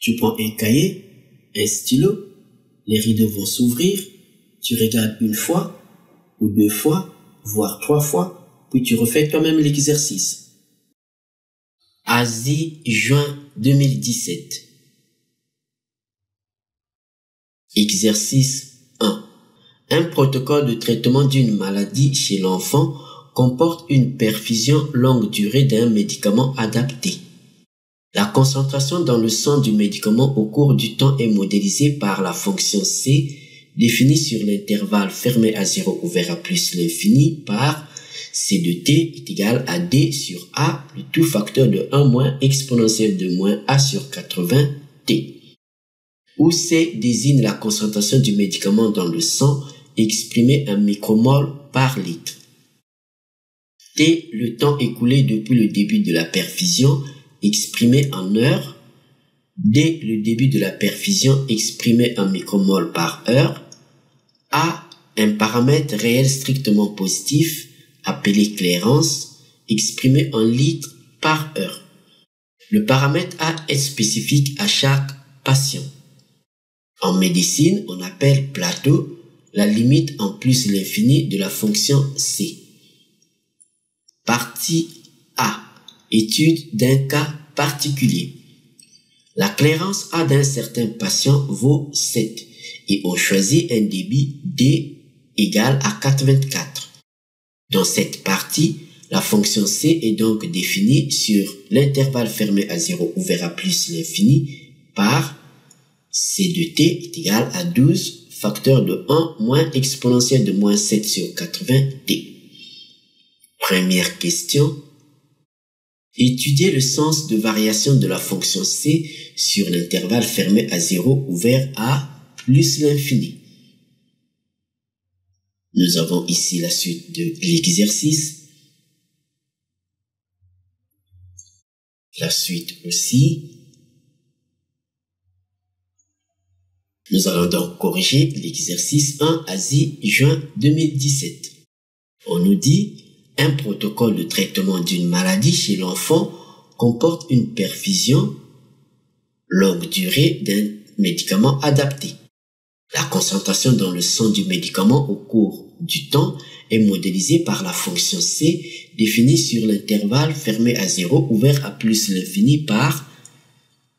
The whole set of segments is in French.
Tu prends un cahier, un stylo, les rideaux vont s'ouvrir, tu regardes une fois, ou deux fois, voire trois fois, puis tu refais toi-même l'exercice. Asie, juin 2017. Exercice 1. Un protocole de traitement d'une maladie chez l'enfant comporte une perfusion longue durée d'un médicament adapté. La concentration dans le sang du médicament au cours du temps est modélisée par la fonction C définie sur l'intervalle fermé à 0 ouvert à plus l'infini par C de t est égal à D sur A, le tout facteur de 1 moins exponentielle de moins A sur 80 t, où C désigne la concentration du médicament dans le sang exprimée en micromole par litre. T, le temps écoulé depuis le début de la perfusion exprimé en heures. D, le début de la perfusion exprimé en micromole par heure. A, un paramètre réel strictement positif appelé clairance exprimé en litres par heure. Le paramètre A est spécifique à chaque patient. En médecine, on appelle plateau la limite en plus l'infini de la fonction C. Partie A. Étude d'un cas particulier. La clairance A d'un certain patient vaut 7 et on choisit un débit D égal à 84. Dans cette partie, la fonction C est donc définie sur l'intervalle fermé à 0 ouvert à plus l'infini par C de t est égal à 12 facteur de 1 moins exponentielle de moins 7 sur 80 t. Première question. Étudier le sens de variation de la fonction C sur l'intervalle fermé à 0 ouvert à plus l'infini. Nous avons ici la suite de l'exercice. La suite aussi. Nous allons donc corriger l'exercice 1 Asie, juin 2017. On nous dit un protocole de traitement d'une maladie chez l'enfant comporte une perfusion longue durée d'un médicament adapté. La concentration dans le sang du médicament au cours du temps est modélisée par la fonction C définie sur l'intervalle fermé à 0 ouvert à plus l'infini par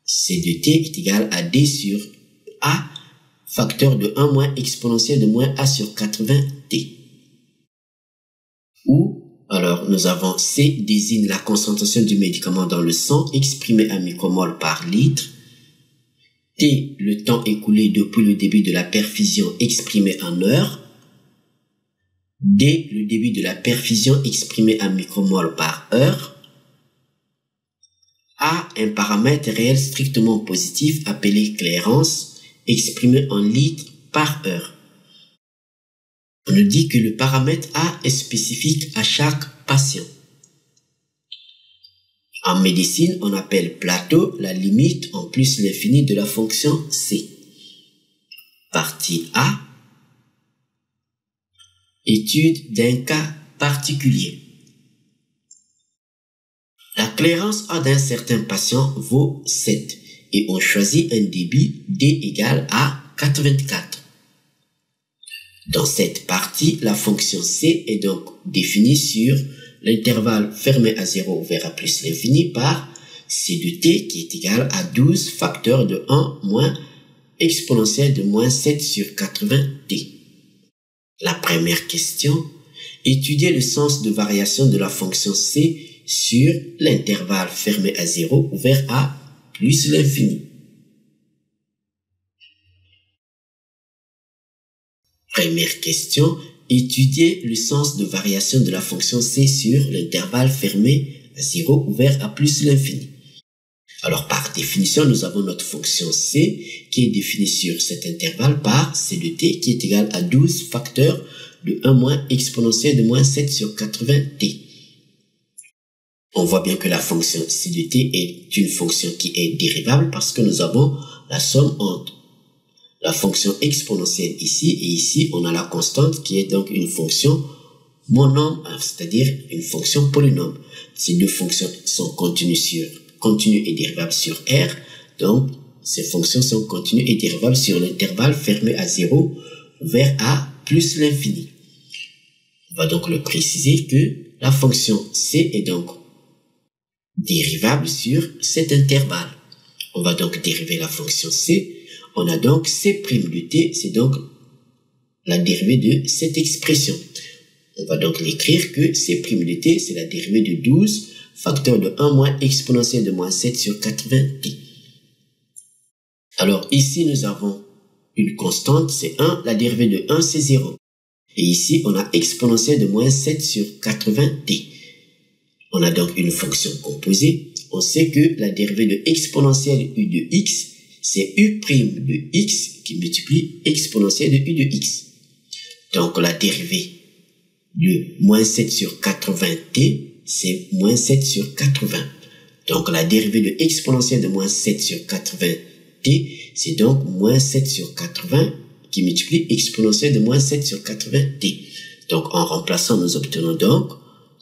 C de t est égal à D sur A facteur de 1 moins exponentielle de moins A sur 80 t. Où alors, nous avons C désigne la concentration du médicament dans le sang exprimée en micromole par litre. T, le temps écoulé depuis le début de la perfusion exprimé en heures. D, le début de la perfusion exprimé en micromole par heure. A, un paramètre réel strictement positif appelé clairance exprimé en litres par heure. On nous dit que le paramètre A est spécifique à chaque patient. En médecine, on appelle plateau la limite en plus l'infini de la fonction C. Partie A. Étude d'un cas particulier. La clairance A d'un certain patient vaut 7 et on choisit un débit D égale à 84. Dans cette partie, la fonction C est donc définie sur l'intervalle fermé à 0 ouvert à plus l'infini par C de t qui est égal à 12 facteur de 1 moins exponentielle de moins 7 sur 80 t. La première question, étudier le sens de variation de la fonction C sur l'intervalle fermé à 0 ouvert à plus l'infini. Première question, étudier le sens de variation de la fonction C sur l'intervalle fermé à 0 ouvert à plus l'infini. Alors par définition, nous avons notre fonction C qui est définie sur cet intervalle par C de t qui est égal à 12 facteur de 1 moins exponentielle de moins 7 sur 80 t. On voit bien que la fonction C de t est une fonction qui est dérivable parce que nous avons la somme entre la fonction exponentielle ici, et ici, on a la constante qui est donc une fonction monome, c'est-à-dire une fonction polynôme. Ces deux fonctions sont continues et dérivables sur R, donc ces fonctions sont continues et dérivables sur l'intervalle fermé à 0 ouvert à plus l'infini. On va donc le préciser que la fonction c est donc dérivable sur cet intervalle. On va donc dériver la fonction c. On a donc c' de t, c'est donc la dérivée de cette expression. On va donc l'écrire que c' de t, c'est la dérivée de 12 facteur de 1 moins exponentielle de moins 7 sur 80t. Alors ici, nous avons une constante, c'est 1, la dérivée de 1, c'est 0. Et ici, on a exponentielle de moins 7 sur 80t. On a donc une fonction composée. On sait que la dérivée de exponentielle u de x, c'est u' de x qui multiplie exponentielle de u de x. Donc la dérivée de moins 7 sur 80t, c'est moins 7 sur 80. Donc la dérivée de exponentielle de moins 7 sur 80t, c'est donc moins 7 sur 80 qui multiplie exponentielle de moins 7 sur 80t. Donc en remplaçant, nous obtenons donc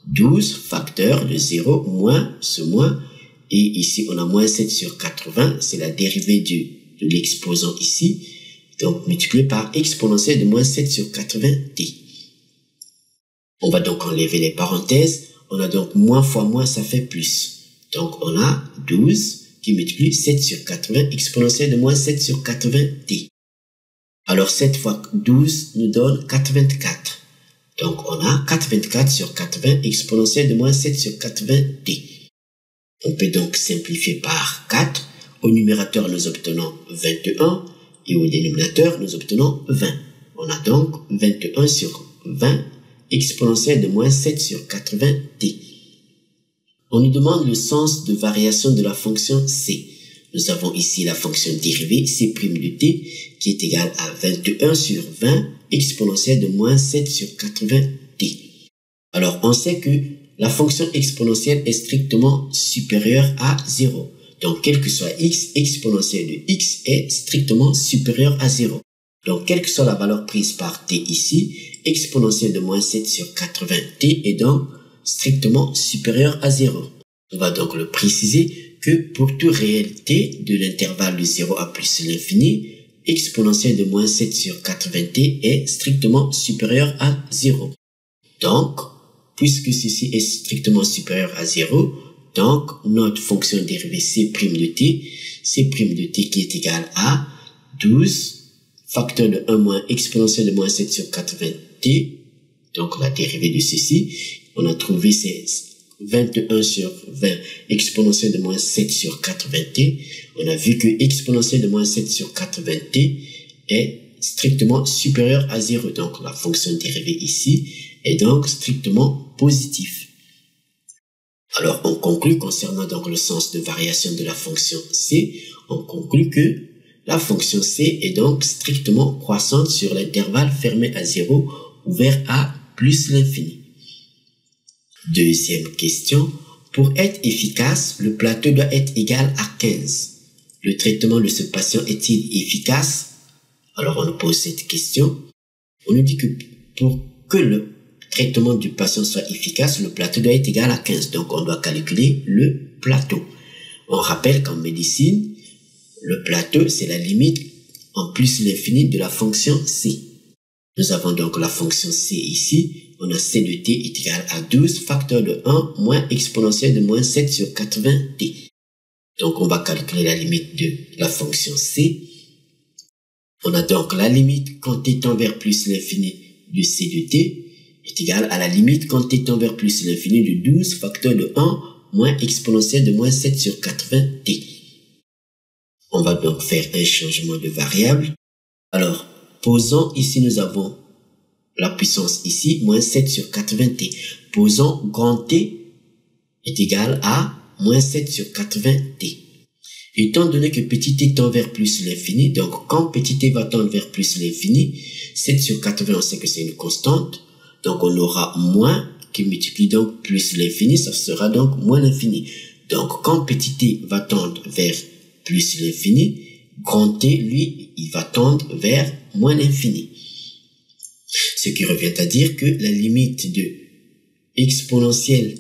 12 facteur de 0 moins ce moins. Et ici, on a moins 7 sur 80, c'est la dérivée de l'exposant ici. Donc multiplié par exponentielle de moins 7 sur 80t. On va donc enlever les parenthèses. On a donc moins fois moins, ça fait plus. Donc on a 12 qui multiplie 7 sur 80 exponentielle de moins 7 sur 80t. Alors 7 fois 12 nous donne 84. Donc on a 84 sur 80 exponentielle de moins 7 sur 80t. On peut donc simplifier par 4. Au numérateur, nous obtenons 21 et au dénominateur, nous obtenons 20. On a donc 21 sur 20 exponentielle de moins 7 sur 80t. On nous demande le sens de variation de la fonction c. Nous avons ici la fonction dérivée c' de t qui est égale à 21 sur 20 exponentielle de moins 7 sur 80t. Alors, on sait que la fonction exponentielle est strictement supérieure à 0. Donc, quel que soit x, exponentielle de x est strictement supérieure à 0. Donc, quelle que soit la valeur prise par t ici, exponentielle de moins 7 sur 80t est donc strictement supérieure à 0. On va donc le préciser que pour tout réel t de l'intervalle de 0 à plus l'infini, exponentielle de moins 7 sur 80t est strictement supérieure à 0. Donc, puisque ceci est strictement supérieur à 0, donc notre fonction dérivée c' de t qui est égale à 12 facteur de 1 moins exponentielle de moins 7 sur 80t, donc la dérivée de ceci, on a trouvé c'est 21 sur 20 exponentielle de moins 7 sur 80t. On a vu que exponentielle de moins 7 sur 80t est strictement supérieure à 0. Donc la fonction dérivée ici est donc strictement positive. Alors on conclut concernant donc le sens de variation de la fonction c, on conclut que la fonction c est donc strictement croissante sur l'intervalle fermé à 0 ouvert à plus l'infini. Deuxième question. Pour être efficace, le plateau doit être égal à 15. Le traitement de ce patient est-il efficace? Alors on nous pose cette question. On nous dit que pour que le traitement du patient soit efficace, le plateau doit être égal à 15. Donc on doit calculer le plateau. On rappelle qu'en médecine, le plateau, c'est la limite en plus l'infini de la fonction c. Nous avons donc la fonction c ici. On a c de t est égal à 12 facteur de 1 moins exponentielle de moins 7 sur 80t. Donc on va calculer la limite de la fonction c. On a donc la limite quand t tend vers plus l'infini de c de t est égale à la limite quand t tend vers plus l'infini de 12 facteur de 1 moins exponentielle de moins 7 sur 80t. On va donc faire un changement de variable. Alors, posons, ici nous avons la puissance ici, moins 7 sur 80t. Posons grand T est égal à moins 7 sur 80t. Étant donné que petit t tend vers plus l'infini, donc quand petit t va tendre vers plus l'infini, 7 sur 80, on sait que c'est une constante. Donc on aura moins qui multiplie donc plus l'infini, ça sera donc moins l'infini. Donc quand petit t va tendre vers plus l'infini, grand T, lui, il va tendre vers moins l'infini. Ce qui revient à dire que la limite de exponentielle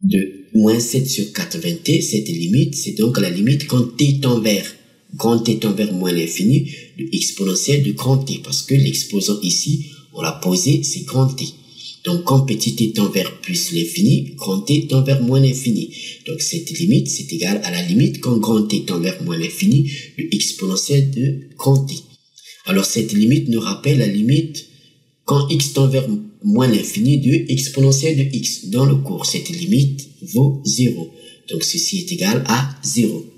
de moins 7 sur 80t, cette limite, c'est donc la limite quand t tend vers grand T tend vers moins l'infini de exponentielle de grand T, parce que l'exposant ici, on l'a posé, c'est grand T. Donc, quand petit t tend vers plus l'infini, grand T tend vers moins l'infini. Donc, cette limite, c'est égal à la limite quand grand T tend vers moins l'infini de exponentielle de grand T. Alors, cette limite nous rappelle la limite quand x tend vers moins l'infini de exponentielle de x. Dans le cours, cette limite vaut 0. Donc, ceci est égal à 0.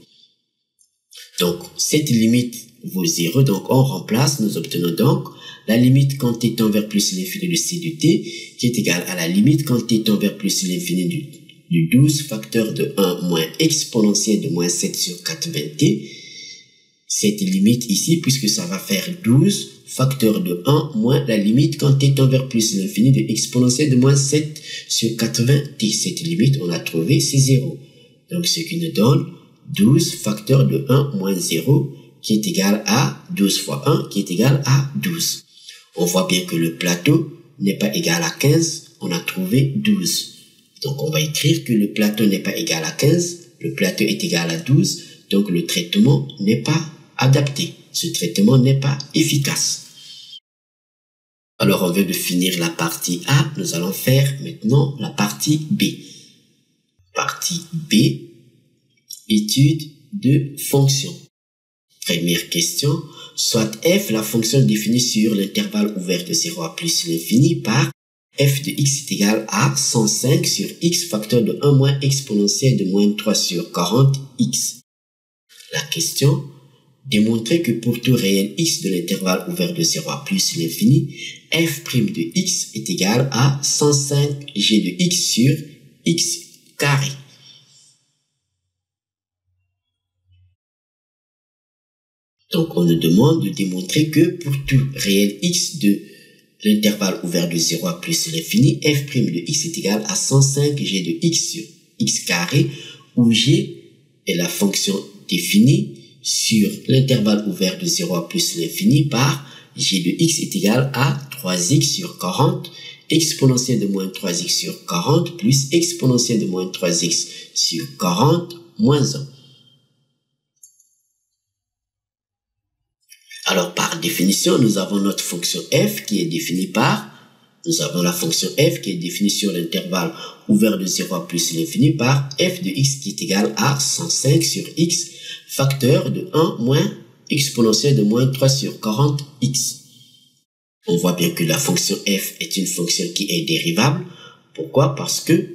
Donc, cette limite vaut 0. Donc, on remplace, nous obtenons donc la limite quand t tend vers plus l'infini de c de t, qui est égale à la limite quand t tend vers plus l'infini du 12 facteur de 1 moins exponentielle de moins 7 sur 80t. Cette limite ici, puisque ça va faire 12 facteur de 1 moins la limite quand t tend vers plus l'infini de exponentielle de moins 7 sur 80t. Cette limite, on l'a trouvée, c'est 0. Donc, ce qui nous donne 12 facteur de 1 moins 0, qui est égal à 12 fois 1, qui est égal à 12. On voit bien que le plateau n'est pas égal à 15, on a trouvé 12. Donc, on va écrire que le plateau n'est pas égal à 15, le plateau est égal à 12, donc le traitement n'est pas adapté. Ce traitement n'est pas efficace. Alors, on vient de finir la partie A, nous allons faire maintenant la partie B. Partie B, étude de fonctions. Première question, soit f, la fonction définie sur l'intervalle ouvert de 0 à plus l'infini par f de x est égal à 105 sur x facteur de 1 moins exponentielle de moins 3 sur 40x. La question, démontrer que pour tout réel x de l'intervalle ouvert de 0 à plus l'infini, f' de x est égal à 105 g de x sur x carré. Donc, on nous demande de démontrer que pour tout réel x de l'intervalle ouvert de 0 à plus l'infini, f' de x est égal à 105 g de x sur x carré, où g est la fonction définie sur l'intervalle ouvert de 0 à plus l'infini par g de x est égal à 3x sur 40, exponentielle de moins 3x sur 40 plus exponentielle de moins 3x sur 40 moins 1. Alors, par définition, nous avons notre fonction f qui est définie par, nous avons la fonction f qui est définie sur l'intervalle ouvert de 0 à plus l'infini par f de x qui est égal à 105 sur x facteur de 1 moins exponentielle de moins 3 sur 40x. On voit bien que la fonction f est une fonction qui est dérivable. Pourquoi? Parce que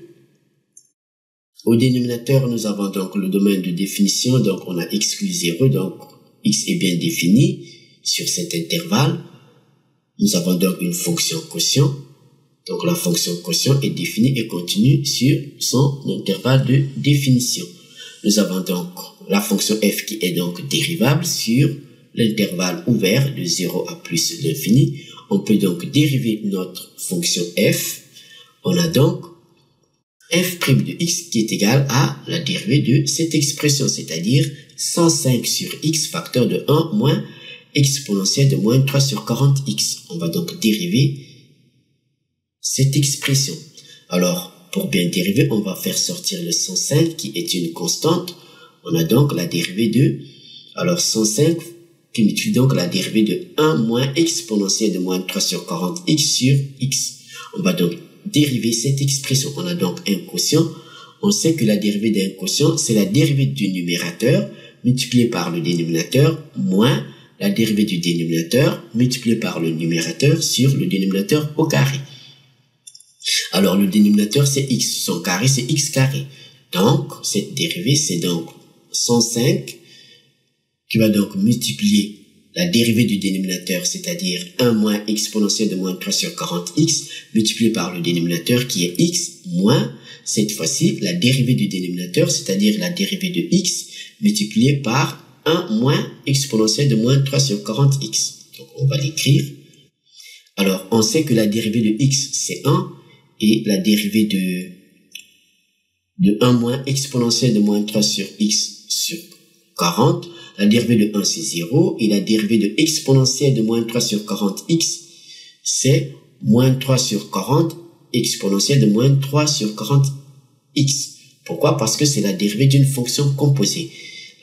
au dénominateur, nous avons donc le domaine de définition, donc on a exclu 0, donc x est bien défini sur cet intervalle. Nous avons donc une fonction quotient. Donc la fonction quotient est définie et continue sur son intervalle de définition. Nous avons donc la fonction f qui est donc dérivable sur l'intervalle ouvert de 0 à plus l'infini. On peut donc dériver notre fonction f. On a donc f' de x qui est égal à la dérivée de cette expression, c'est-à-dire 105 sur x facteur de 1 moins exponentielle de moins 3 sur 40x. On va donc dériver cette expression. Alors, pour bien dériver, on va faire sortir le 105 qui est une constante. On a donc la dérivée de, alors 105 qui multiplie donc la dérivée de 1 moins exponentielle de moins 3 sur 40x sur x. On va donc dériver cette expression. On a donc un quotient. On sait que la dérivée d'un quotient, c'est la dérivée du numérateur multiplié par le dénominateur moins la dérivée du dénominateur multiplié par le numérateur sur le dénominateur au carré. Alors, le dénominateur, c'est x. Son carré, c'est x carré. Donc, cette dérivée, c'est donc 105 qui va donc multiplier la dérivée du dénominateur, c'est-à-dire 1 moins exponentielle de moins 3 sur 40x, multiplié par le dénominateur qui est x, moins, cette fois-ci, la dérivée du dénominateur, c'est-à-dire la dérivée de x, multipliée par 1 moins exponentielle de moins 3 sur 40x. Donc, on va l'écrire. Alors, on sait que la dérivée de x, c'est 1, et la dérivée de 1 moins exponentielle de moins 3 sur x sur 40, la dérivée de 1, c'est 0, et la dérivée de exponentielle de moins 3 sur 40x, c'est moins 3 sur 40, exponentielle de moins 3 sur 40x. Pourquoi? Parce que c'est la dérivée d'une fonction composée.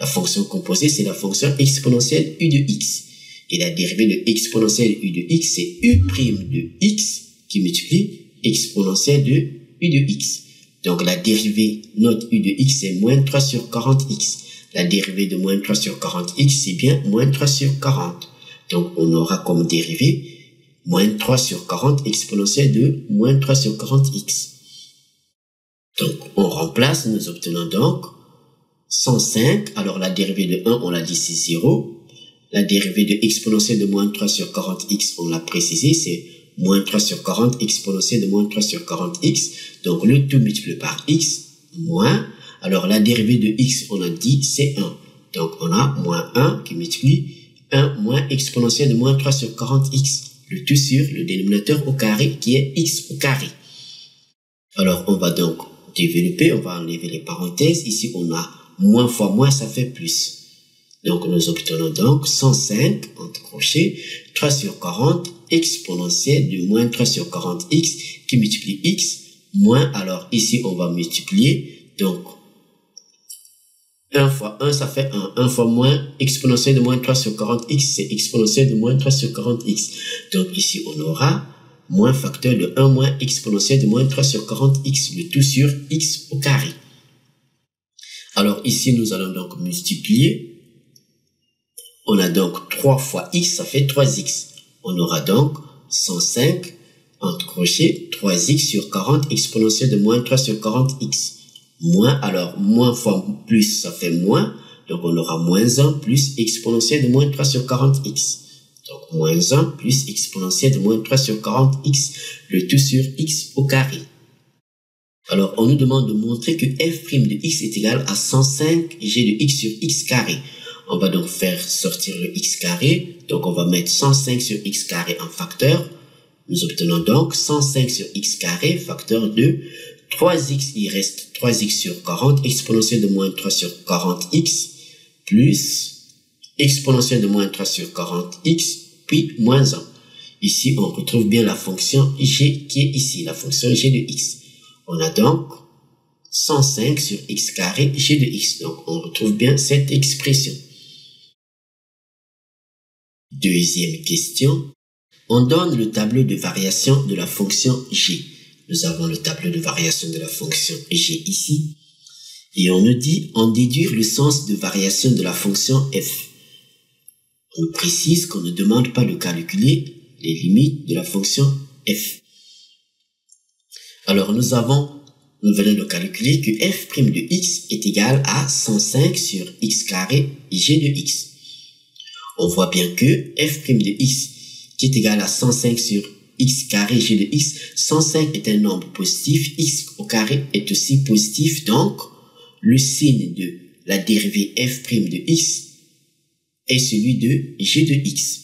La fonction composée, c'est la fonction exponentielle u de x. Et la dérivée de exponentielle u de x, c'est u' de x qui multiplie exponentielle de u de x. Donc la dérivée notre u de x, c'est moins 3 sur 40x. La dérivée de moins 3 sur 40x, c'est bien moins 3 sur 40. Donc on aura comme dérivée moins 3 sur 40 exponentielle de moins 3 sur 40x. Donc on remplace, nous obtenons donc 105. Alors la dérivée de 1, on l'a dit, c'est 0. La dérivée de exponentielle de moins 3 sur 40x, on l'a précisé, c'est moins 3 sur 40 exponentielle de moins 3 sur 40x. Donc le tout multiplié par x, moins. Alors la dérivée de x, on a dit, c'est 1. Donc on a moins 1 qui multiplie 1 moins exponentielle de moins 3 sur 40x. Le tout sur le dénominateur au carré qui est x au carré. Alors on va donc développer, on va enlever les parenthèses. Ici on a moins fois moins, ça fait plus. Donc nous obtenons donc 105 entre crochets 3 sur 40 exponentielle de moins 3 sur 40x qui multiplie x moins, alors ici on va multiplier, donc 1 fois 1 ça fait 1, 1 fois moins exponentielle de moins 3 sur 40x c'est exponentielle de moins 3 sur 40x. Donc ici on aura moins facteur de 1 moins exponentielle de moins 3 sur 40x, le tout sur x au carré. Alors ici nous allons donc multiplier. On a donc 3 fois x, ça fait 3x. On aura donc 105 entre crochets 3x sur 40 exponentielle de moins 3 sur 40x. Moins, alors moins fois plus, ça fait moins. Donc on aura moins 1 plus exponentielle de moins 3 sur 40x. Donc moins 1 plus exponentielle de moins 3 sur 40x, le tout sur x au carré. Alors on nous demande de montrer que f' de x est égal à 105 g de x sur x carré. On va donc faire sortir le x carré. Donc on va mettre 105 sur x carré en facteur. Nous obtenons donc 105 sur x carré, facteur de 3x, il reste 3x sur 40, exponentielle de moins 3 sur 40x, plus exponentielle de moins 3 sur 40x, puis moins 1. Ici, on retrouve bien la fonction g qui est ici, la fonction g de x. On a donc 105 sur x carré, g de x. Donc on retrouve bien cette expression. Deuxième question. On donne le tableau de variation de la fonction g. Nous avons le tableau de variation de la fonction g ici. Et on nous dit en déduire le sens de variation de la fonction f. On précise qu'on ne demande pas de calculer les limites de la fonction f. Alors nous venons de calculer que f' de x est égal à 105 sur x carré g de x. On voit bien que f' de x qui est égal à 105 sur x carré g de x, 105 est un nombre positif, x au carré est aussi positif, donc le signe de la dérivée f' de x est celui de g de x.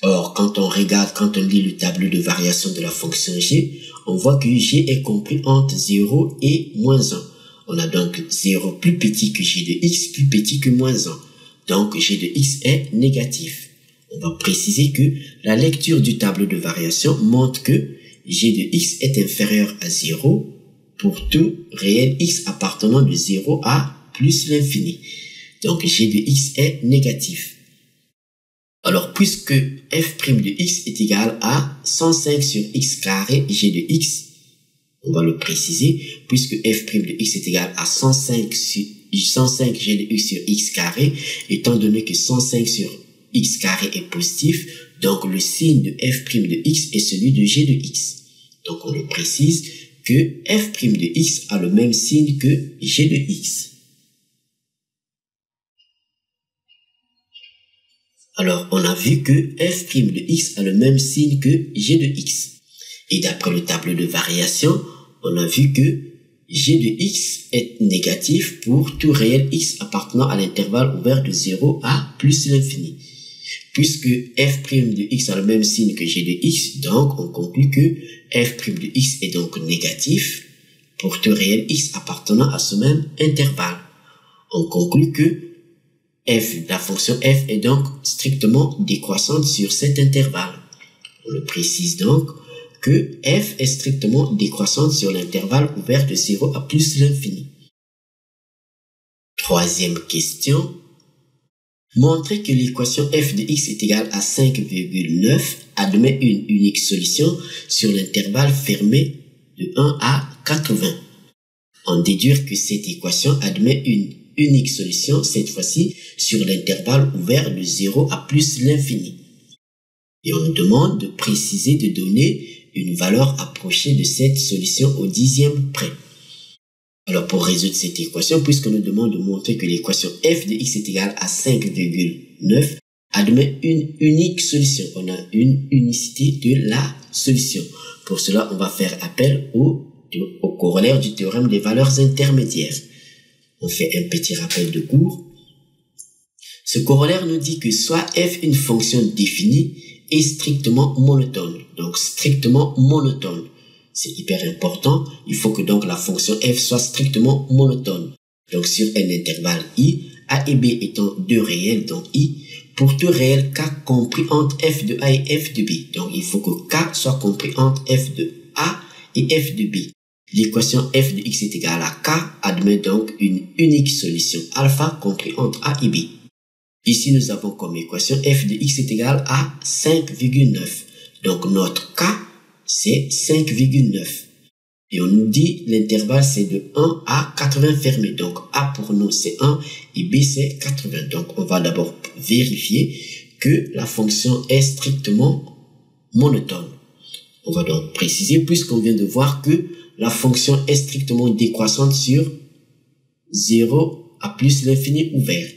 Or, quand on lit le tableau de variation de la fonction g, on voit que g est compris entre 0 et moins 1. On a donc 0 plus petit que g de x, plus petit que moins 1. Donc g de x est négatif. On va préciser que la lecture du tableau de variation montre que g de x est inférieur à 0 pour tout réel x appartenant de 0 à plus l'infini. Donc g de x est négatif. Alors puisque f' de x est égal à 105 sur x carré g de x, on va le préciser, puisque f' de x est égal à 105 g de x sur x carré, étant donné que 105 sur x carré est positif, donc le signe de f' de x est celui de g de x. Donc on le précise que f' de x a le même signe que g de x. Alors on a vu que f' de x a le même signe que g de x. Et d'après le tableau de variation, on a vu que g de x est négatif pour tout réel x appartenant à l'intervalle ouvert de 0 à plus l'infini. Puisque f' de x a le même signe que g de x, donc on conclut que f' de x est donc négatif pour tout réel x appartenant à ce même intervalle. On conclut que la fonction f est donc strictement décroissante sur cet intervalle. On le précise donc que f est strictement décroissante sur l'intervalle ouvert de 0 à plus l'infini. Troisième question. Montrer que l'équation f de x est égale à 5,9 admet une unique solution sur l'intervalle fermé de 1 à 80. En déduire que cette équation admet une unique solution, cette fois-ci, sur l'intervalle ouvert de 0 à plus l'infini. Et on nous demande de préciser, de donner une valeur approchée de cette solution au dixième près. Alors pour résoudre cette équation, puisqu'on nous demande de montrer que l'équation f de x est égale à 5,9, admet une unique solution. On a une unicité de la solution. Pour cela, on va faire appel au corollaire du théorème des valeurs intermédiaires. On fait un petit rappel de cours. Ce corollaire nous dit que soit f, une fonction définie, est strictement monotone. Donc strictement monotone. C'est hyper important. Il faut que donc la fonction f soit strictement monotone. Donc sur un intervalle i, a et b étant deux réels, donc i, pour tout réel k compris entre f de a et f de b. Donc il faut que k soit compris entre f de a et f de b. L'équation f de x est égale à k admet donc une unique solution alpha compris entre a et b. Ici nous avons comme équation f de x est égale à 5,9. Donc notre k c'est 5,9. Et on nous dit l'intervalle c'est de 1 à 80 fermé. Donc A pour nous c'est 1 et B c'est 80. Donc on va d'abord vérifier que la fonction est strictement monotone. On va donc préciser puisqu'on vient de voir que la fonction est strictement décroissante sur 0 à plus l'infini ouvert.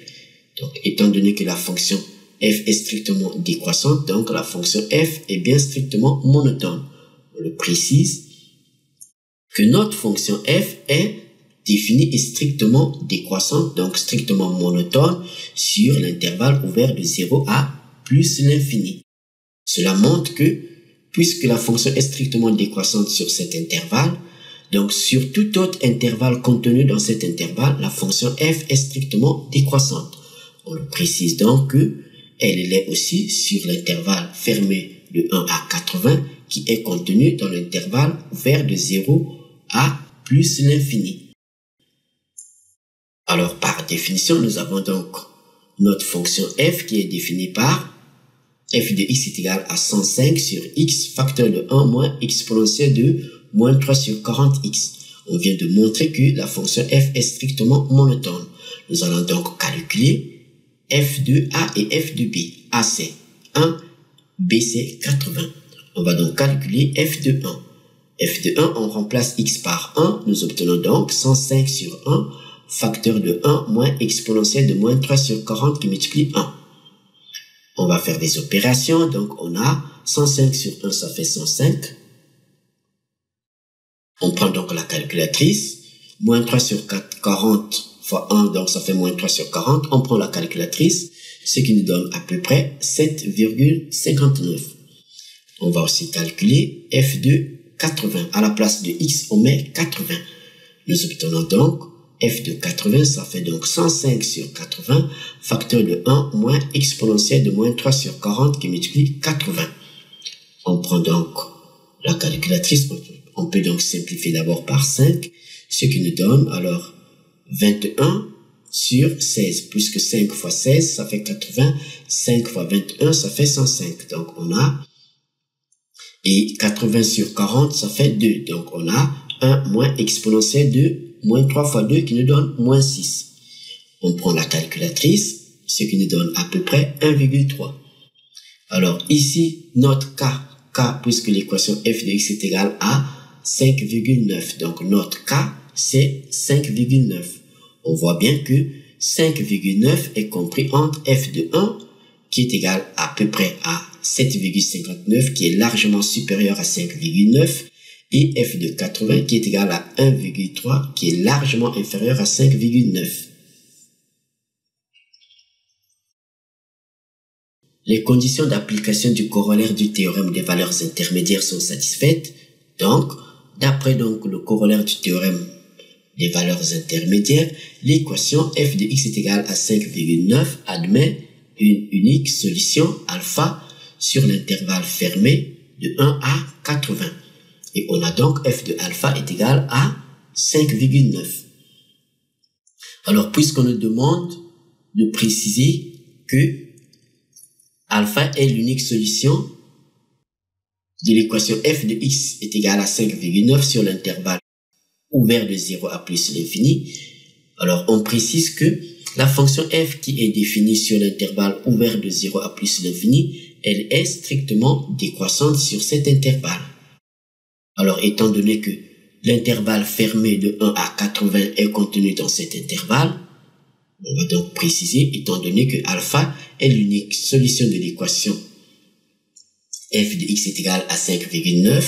Donc étant donné que la fonction f est strictement décroissante, donc la fonction f est bien strictement monotone. On le précise que notre fonction f est définie et strictement décroissante, donc strictement monotone sur l'intervalle ouvert de 0 à plus l'infini. Cela montre que puisque la fonction est strictement décroissante sur cet intervalle, donc sur tout autre intervalle contenu dans cet intervalle, la fonction f est strictement décroissante. On le précise donc que elle l'est aussi sur l'intervalle fermé de 1 à 80 qui est contenu dans l'intervalle ouvert de 0 à plus l'infini. Alors par définition, nous avons donc notre fonction f qui est définie par f de x est égal à 105 sur x facteur de 1 moins exponentielle de moins 3 sur 40x. On vient de montrer que la fonction f est strictement monotone. Nous allons donc calculer f de a et f de b. A c'est 1, b c'est 80. On va donc calculer f de 1. f de 1, on remplace x par 1. Nous obtenons donc 105 sur 1, facteur de 1 moins exponentielle de moins 3 sur 40 qui multiplie 1. On va faire des opérations. Donc on a 105 sur 1, ça fait 105. On prend donc la calculatrice. Moins 3 sur 40 fois 1, donc ça fait moins 3 sur 40. On prend la calculatrice, ce qui nous donne à peu près 7,59. On va aussi calculer f de 80. À la place de x, on met 80. Nous obtenons donc f de 80, ça fait donc 105 sur 80, facteur de 1 moins exponentielle de moins 3 sur 40 qui multiplie 80. On prend donc la calculatrice, on peut donc simplifier d'abord par 5, ce qui nous donne alors 21 sur 16, puisque 5 fois 16, ça fait 80, 5 fois 21, ça fait 105. Donc on a, et 80 sur 40, ça fait 2. Donc on a 1 moins exponentielle de moins 3 fois 2 qui nous donne moins 6. On prend la calculatrice, ce qui nous donne à peu près 1,3. Alors ici, notre k, puisque l'équation f de x est égale à 5,9. Donc notre k, c'est 5,9. On voit bien que 5,9 est compris entre f de 1, qui est égal à peu près à 7,59, qui est largement supérieur à 5,9, et f de 80, qui est égal à 1,3, qui est largement inférieur à 5,9. Les conditions d'application du corollaire du théorème des valeurs intermédiaires sont satisfaites. Donc, d'après le corollaire du théorème des valeurs intermédiaires, l'équation f de x est égale à 5,9 admet une unique solution alpha sur l'intervalle fermé de 1 à 80. Et on a donc f de alpha est égal à 5,9. Alors, puisqu'on nous demande de préciser que alpha est l'unique solution de l'équation f de x est égale à 5,9 sur l'intervalle ouvert de 0 à plus l'infini, alors on précise que la fonction f qui est définie sur l'intervalle ouvert de 0 à plus l'infini, elle est strictement décroissante sur cet intervalle. Alors, étant donné que l'intervalle fermé de 1 à 80 est contenu dans cet intervalle, on va donc préciser, étant donné que alpha est l'unique solution de l'équation f de x est égal à 5,9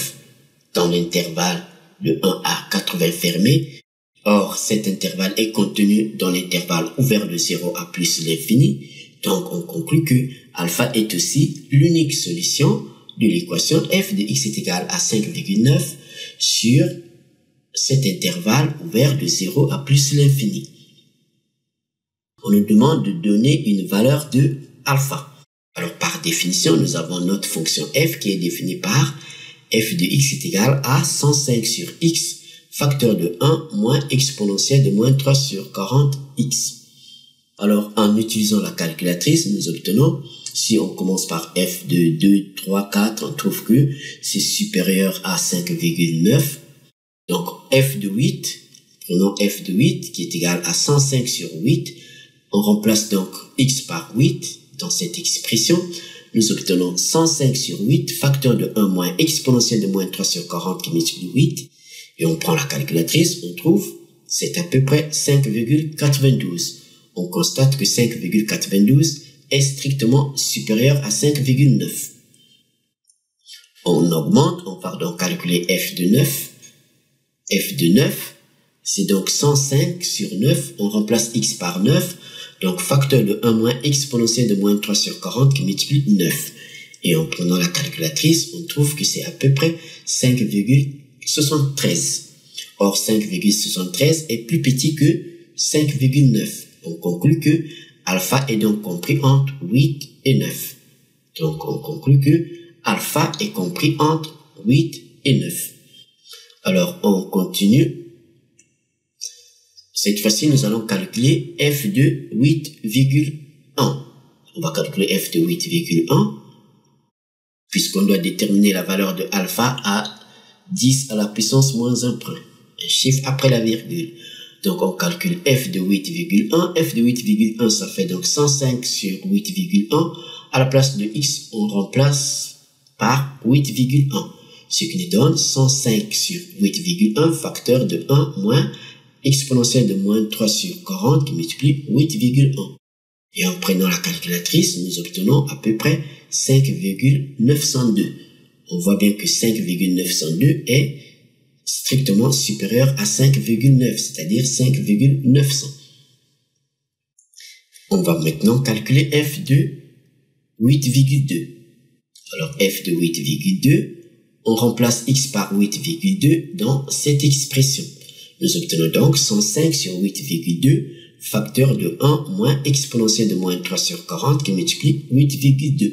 dans l'intervalle de 1 à 80 fermé. Or, cet intervalle est contenu dans l'intervalle ouvert de 0 à plus l'infini. Donc, on conclut que alpha est aussi l'unique solution de l'équation f de x est égal à 5,9 sur cet intervalle ouvert de 0 à plus l'infini. On nous demande de donner une valeur de alpha. Alors, par définition, nous avons notre fonction f qui est définie par f de x est égal à 105 sur x, facteur de 1 moins exponentielle de moins 3 sur 40x. Alors, en utilisant la calculatrice, nous obtenons, si on commence par f de 2, 3, 4, on trouve que c'est supérieur à 5,9. Donc, f de 8, prenons f de 8 qui est égal à 105 sur 8. On remplace donc x par 8 dans cette expression. Nous obtenons 105 sur 8, facteur de 1 moins exponentielle de moins 3 sur 40 qui multiplie 8. Et on prend la calculatrice, on trouve, c'est à peu près 5,92. On constate que 5,92 est strictement supérieur à 5,9. On augmente, on va donc calculer f de 9. f de 9, c'est donc 105 sur 9, on remplace x par 9, donc facteur de 1 moins exponentielle de moins 3 sur 40 qui multiplie 9. Et en prenant la calculatrice, on trouve que c'est à peu près 5,73. Or, 5,73 est plus petit que 5,9. On conclut que alpha est donc compris entre 8 et 9. Donc, on conclut que alpha est compris entre 8 et 9. Alors, on continue. Cette fois-ci, nous allons calculer f de 8,1. On va calculer f de 8,1 puisqu'on doit déterminer la valeur de alpha à 10 à la puissance moins 1 prime. Un chiffre après la virgule. Donc, on calcule f de 8,1. f de 8,1, ça fait donc 105 sur 8,1. À la place de x, on remplace par 8,1. Ce qui nous donne 105 sur 8,1, facteur de 1 moins exponentielle de moins 3 sur 40 qui multiplie 8,1. Et en prenant la calculatrice, nous obtenons à peu près 5,902. On voit bien que 5,902 est strictement supérieur à 5,9, c'est-à-dire 5,900. On va maintenant calculer f de 8,2. Alors f de 8,2, on remplace x par 8,2 dans cette expression. Nous obtenons donc 105 sur 8,2, facteur de 1 moins exponentielle de moins 3 sur 40 qui multiplie 8,2.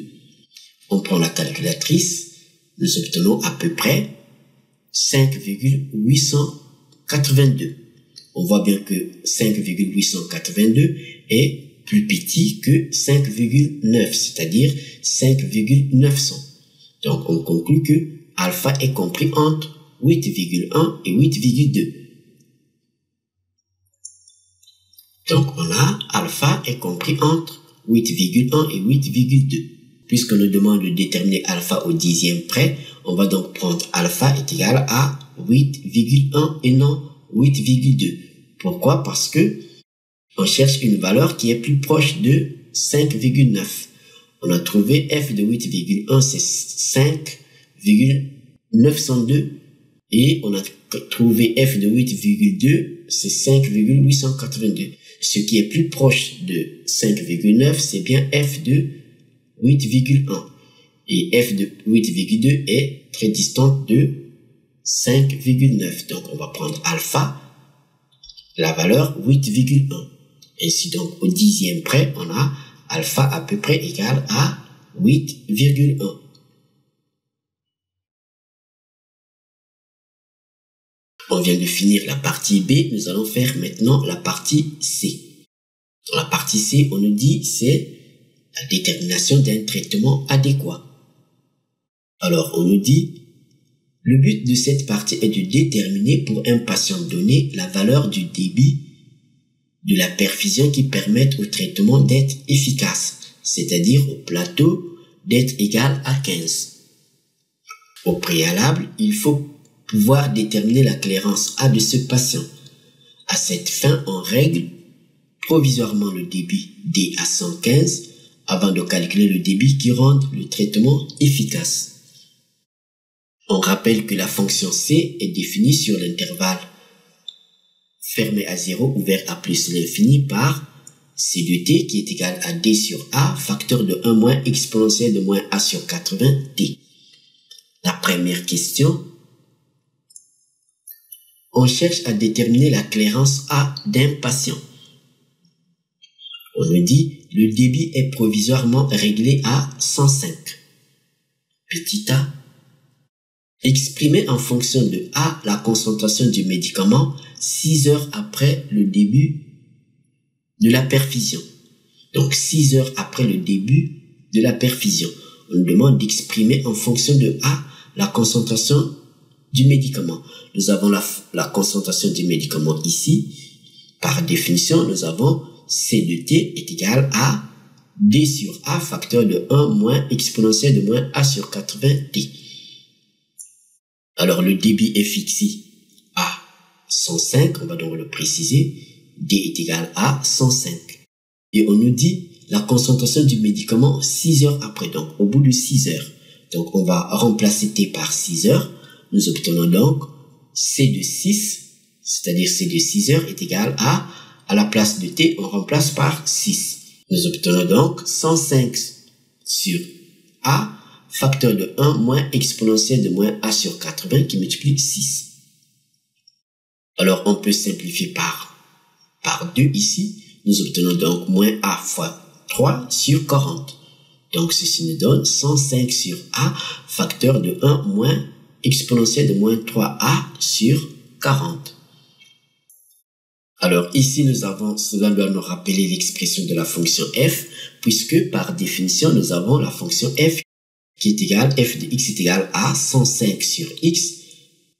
On prend la calculatrice, nous obtenons à peu près 5,882. On voit bien que 5,882 est plus petit que 5,9, c'est-à-dire 5,900. Donc, on conclut que alpha est compris entre 8,1 et 8,2. Donc, on a alpha est compris entre 8,1 et 8,2. Puisqu'on nous demande de déterminer alpha au dixième près, on va donc prendre alpha est égal à 8,1 et non 8,2. Pourquoi? Parce que on cherche une valeur qui est plus proche de 5,9. On a trouvé f de 8,1, c'est 5,902. Et on a trouvé f de 8,2, c'est 5,882. Ce qui est plus proche de 5,9, c'est bien f de 8,1. Et f de 8,2 est très distante de 5,9. Donc, on va prendre alpha, la valeur 8,1. Ainsi donc, au dixième près, on a alpha à peu près égal à 8,1. On vient de finir la partie B, nous allons faire maintenant la partie C. Dans la partie C, on nous dit c'est la détermination d'un traitement adéquat. Alors, on nous dit, le but de cette partie est de déterminer pour un patient donné la valeur du débit de la perfusion qui permette au traitement d'être efficace, c'est-à-dire au plateau d'être égal à 15. Au préalable, il faut pouvoir déterminer la clairance A de ce patient. À cette fin, on règle provisoirement le débit D à 115 avant de calculer le débit qui rende le traitement efficace. On rappelle que la fonction C est définie sur l'intervalle fermé à 0 ouvert à plus l'infini par C de t qui est égal à D sur A, facteur de 1 moins exponentielle de moins A sur 80t. La première question, on cherche à déterminer la clairance A d'un patient. On nous dit, le débit est provisoirement réglé à 105. Petit a, exprimer en fonction de A la concentration du médicament 6 heures après le début de la perfusion. Donc 6 heures après le début de la perfusion. On nous demande d'exprimer en fonction de A la concentration du médicament. Nous avons la concentration du médicament ici. Par définition, nous avons C de t est égal à D sur A facteur de 1 moins exponentielle de moins A sur 80t. Alors le débit est fixé à 105, on va donc le préciser. D est égal à 105. Et on nous dit la concentration du médicament 6 heures après, donc au bout de 6 heures. Donc on va remplacer T par 6 heures. Nous obtenons donc C de 6, c'est-à-dire C de 6 heures est égal à la place de T, on remplace par 6. Nous obtenons donc 105 sur A, facteur de 1 moins exponentielle de moins A sur 80 qui multiplie 6. Alors on peut simplifier par 2 ici. Nous obtenons donc moins A fois 3 sur 40. Donc ceci nous donne 105 sur A, facteur de 1 moins exponentielle de moins 3A sur 40. Alors ici cela doit nous rappeler l'expression de la fonction f, puisque par définition nous avons la fonction f qui est égale, f de x est égal à 105 sur x,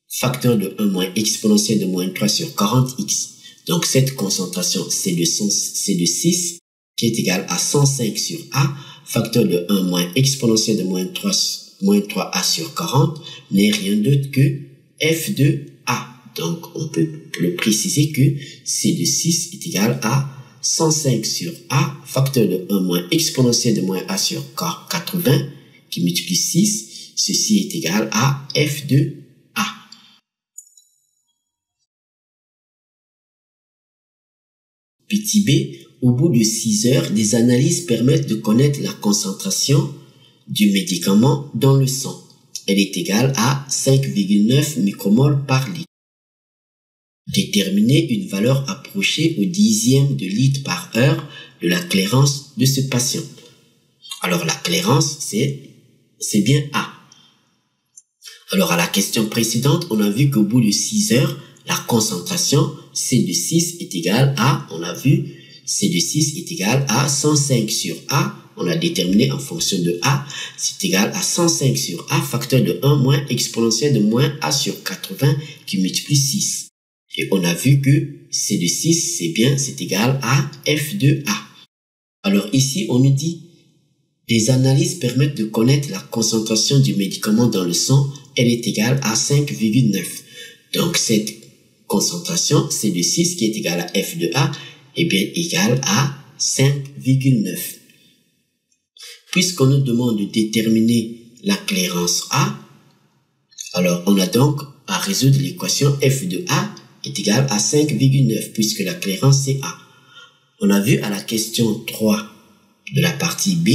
facteur de 1 moins exponentielle de moins 3 sur 40x. Donc cette concentration C de 6 qui est égal à 105 sur A, facteur de 1 moins exponentielle de moins 3A sur 40 n'est rien d'autre que f de A. Donc on peut le préciser que C de 6 est égal à 105 sur A, facteur de 1 moins exponentielle de moins A sur 80 qui multiplie 6. Ceci est égal à f de A. Petit b, au bout de 6 heures, des analyses permettent de connaître la concentration du médicament dans le sang. Elle est égale à 5,9 micromoles par litre. Déterminer une valeur approchée au dixième de litre par heure de la clairance de ce patient. Alors la clairance, c'est bien A. Alors à la question précédente, on a vu qu'au bout de 6 heures, la concentration C de 6 est égale à, on a vu, C de 6 est égal à 105 sur A. On a déterminé en fonction de A, c'est égal à 105 sur A, facteur de 1 moins exponentielle de moins A sur 80 qui multiplie 6. Et on a vu que C de 6, c'est égal à F de A. Alors ici, on nous dit, des analyses permettent de connaître la concentration du médicament dans le sang. Elle est égale à 5,9. Donc cette concentration, C de 6, qui est égale à F de A, est bien égale à 5,9. Puisqu'on nous demande de déterminer la clairance A, alors on a donc à résoudre l'équation F de A est égale à 5,9 puisque la clairance c'est A. On a vu à la question 3 de la partie B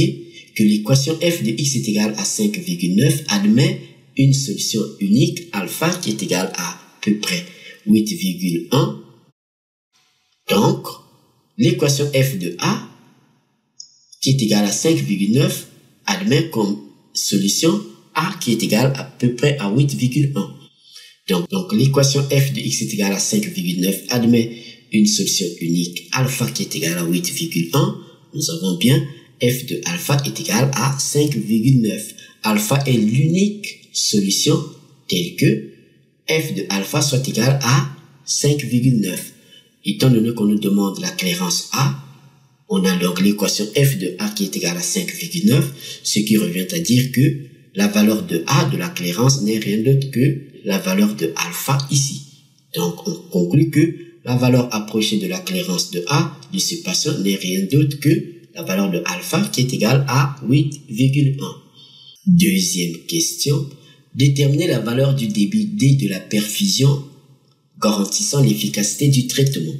que l'équation F de x est égale à 5,9 admet une solution unique alpha qui est égale à peu près 8,1. Donc, l'équation F de A qui est égale à 5,9 admet comme solution A qui est égale à peu près à 8,1. Donc l'équation f de x est égale à 5,9 admet une solution unique alpha qui est égale à 8,1. Nous avons bien f de alpha est égal à 5,9. Alpha est l'unique solution telle que f de alpha soit égal à 5,9. Étant donné qu'on nous demande la clairance A, on a donc l'équation f de A qui est égale à 5,9, ce qui revient à dire que la valeur de A de la clairance n'est rien d'autre que la valeur de alpha ici. Donc on conclut que la valeur approchée de la clairance de A de ce patient n'est rien d'autre que la valeur de alpha qui est égale à 8,1. Deuxième question, déterminer la valeur du débit D de la perfusion garantissant l'efficacité du traitement.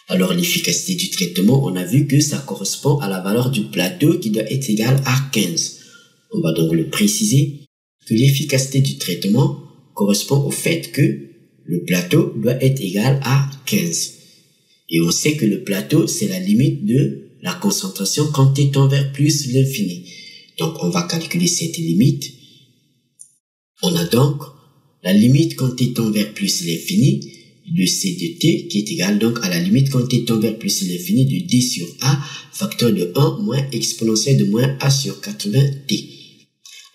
Alors l'efficacité du traitement, on a vu que ça correspond à la valeur du plateau qui doit être égale à 15. On va donc le préciser que l'efficacité du traitement correspond au fait que le plateau doit être égal à 15. Et on sait que le plateau, c'est la limite de la concentration quand t tend vers plus l'infini. Donc on va calculer cette limite. On a donc la limite quand t tend vers plus l'infini de c de t qui est égal donc à la limite quand t tend vers plus l'infini de d sur a facteur de 1 moins exponentielle de moins a sur 80t.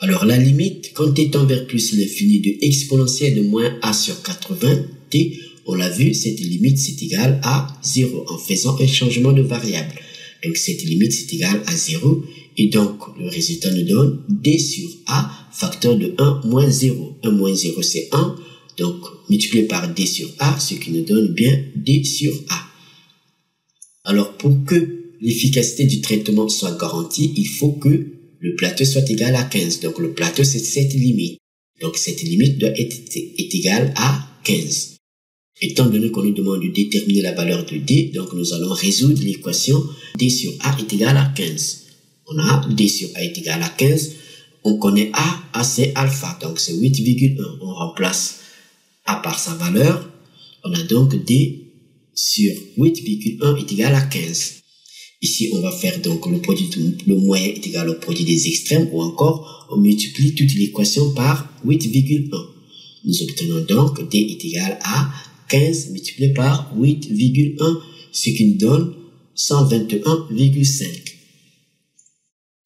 Alors la limite quand t tend vers plus l'infini de exponentielle de moins a sur 80t, on l'a vu, cette limite c'est égal à 0 en faisant un changement de variable. Donc cette limite c'est égal à 0 et donc le résultat nous donne d sur a facteur de 1 moins 0. 1 moins 0 c'est 1, donc multiplié par d sur a, ce qui nous donne bien d sur a. Alors pour que l'efficacité du traitement soit garantie, il faut que le plateau soit égal à 15. Donc le plateau c'est cette limite. Donc cette limite doit être égale à 15. Étant donné qu'on nous demande de déterminer la valeur de d, donc nous allons résoudre l'équation d sur a est égal à 15. On a d sur a est égal à 15. On connaît a c'est alpha, donc c'est 8,1. On remplace a par sa valeur. On a donc d sur 8,1 est égal à 15. Ici, on va faire donc le moyen est égal au produit des extrêmes ou encore on multiplie toute l'équation par 8,1. Nous obtenons donc d est égal à 15 multiplié par 8,1, ce qui nous donne 121,5.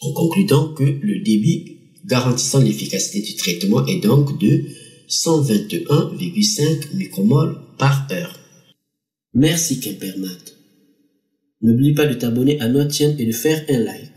On conclut donc que le débit garantissant l'efficacité du traitement est donc de 121,5 micromoles par heure. Merci Quimpermat. N'oublie pas de t'abonner à notre chaîne et de faire un like.